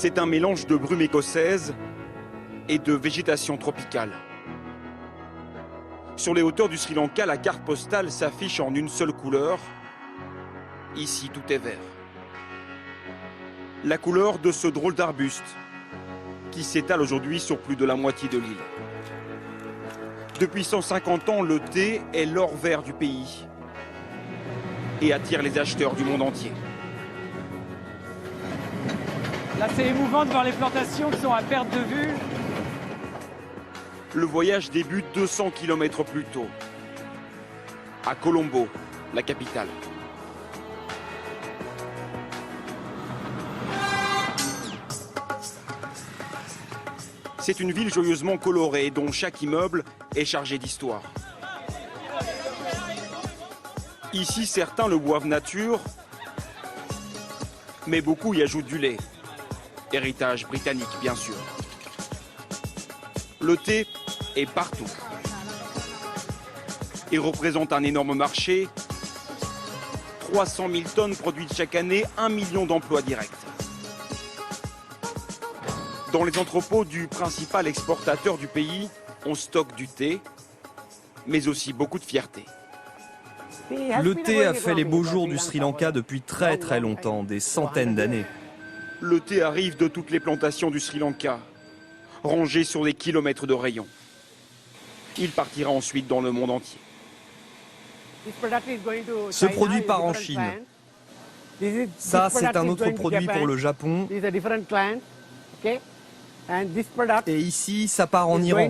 C'est un mélange de brume écossaise et de végétation tropicale. Sur les hauteurs du Sri Lanka, la carte postale s'affiche en une seule couleur. Ici, tout est vert. La couleur de ce drôle d'arbuste qui s'étale aujourd'hui sur plus de la moitié de l'île. Depuis 150 ans, le thé est l'or vert du pays et attire les acheteurs du monde entier. Là, c'est émouvant de voir les plantations qui sont à perte de vue. Le voyage débute 200 km plus tôt, à Colombo, la capitale. C'est une ville joyeusement colorée dont chaque immeuble est chargé d'histoire. Ici, certains le boivent nature, mais beaucoup y ajoutent du lait. Héritage britannique, bien sûr. Le thé est partout. Il représente un énorme marché. 300 000 tonnes produites chaque année, 1 million d'emplois directs. Dans les entrepôts du principal exportateur du pays, on stocke du thé, mais aussi beaucoup de fierté. Le thé a fait les beaux jours du Sri Lanka depuis très longtemps, des centaines d'années. Le thé arrive de toutes les plantations du Sri Lanka, rangé sur des kilomètres de rayons. Il partira ensuite dans le monde entier. Ce produit part en Chine. Ça, c'est un autre produit pour le Japon. Et ici, ça part en Iran.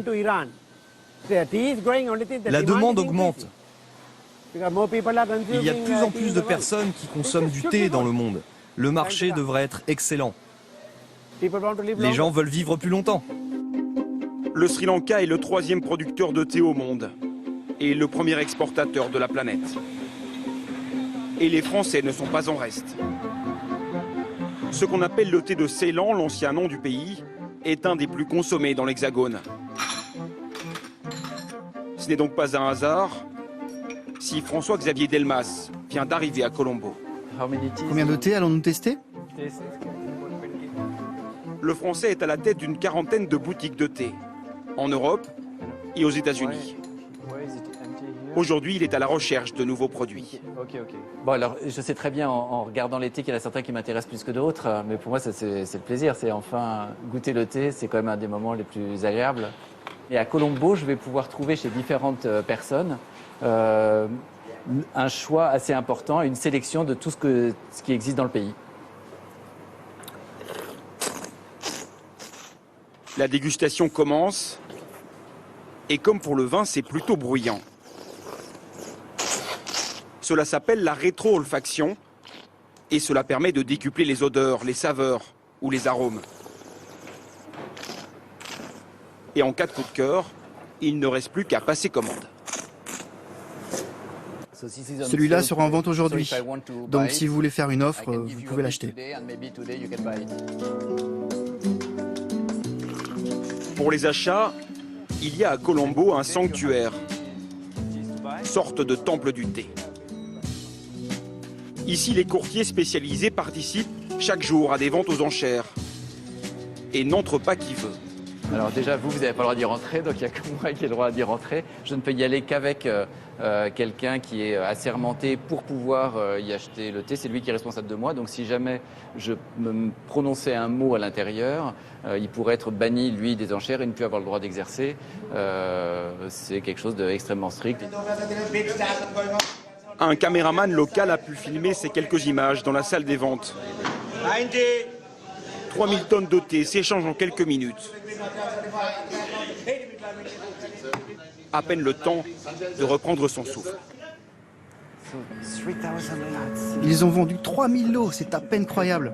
La demande augmente. Il y a de plus en plus de personnes qui consomment du thé dans le monde. Le marché devrait être excellent. Les gens veulent vivre plus longtemps. Le Sri Lanka est le 3e producteur de thé au monde et le premier exportateur de la planète. Et les Français ne sont pas en reste. Ce qu'on appelle le thé de Ceylan, l'ancien nom du pays, est un des plus consommés dans l'Hexagone. Ce n'est donc pas un hasard si François-Xavier Delmas vient d'arriver à Colombo. Combien de thé allons-nous tester? Le Français est à la tête d'une quarantaine de boutiques de thé, en Europe et aux États-Unis. Aujourd'hui, il est à la recherche de nouveaux produits. Bon, alors, je sais très bien en regardant les thés qu'il y en a certains qui m'intéressent plus que d'autres, mais pour moi, c'est le plaisir. C'est enfin goûter le thé, c'est quand même un des moments les plus agréables. Et à Colombo, je vais pouvoir trouver chez différentes personnes un choix assez important, une sélection de tout ce qui existe dans le pays. La dégustation commence, et comme pour le vin, c'est plutôt bruyant. Cela s'appelle la rétro-olfaction, et cela permet de décupler les odeurs, les saveurs ou les arômes. Et en cas de coup de cœur, il ne reste plus qu'à passer commande. Celui-là sera en vente aujourd'hui. Donc si vous voulez faire une offre, vous pouvez l'acheter. Pour les achats, il y a à Colombo un sanctuaire, sorte de temple du thé. Ici, les courtiers spécialisés participent chaque jour à des ventes aux enchères et n'entre pas qui veut. Alors déjà, vous n'avez pas le droit d'y rentrer, donc il n'y a que moi qui ai le droit d'y rentrer. Je ne peux y aller qu'avec quelqu'un qui est assermenté pour pouvoir y acheter le thé. C'est lui qui est responsable de moi, donc si jamais je me prononçais un mot à l'intérieur, il pourrait être banni, lui, des enchères et ne plus avoir le droit d'exercer. C'est quelque chose d'extrêmement strict. Un caméraman local a pu filmer ces quelques images dans la salle des ventes. 3000 tonnes de thé s'échangent en quelques minutes. À peine le temps de reprendre son souffle. Ils ont vendu 3000 lots, c'est à peine croyable.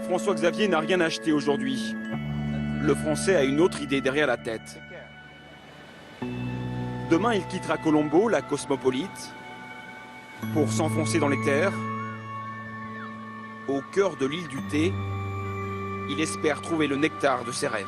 François-Xavier n'a rien acheté aujourd'hui. Le Français a une autre idée derrière la tête. Demain, il quittera Colombo, la cosmopolite, pour s'enfoncer dans les terres. Au cœur de l'île du thé, il espère trouver le nectar de ses rêves.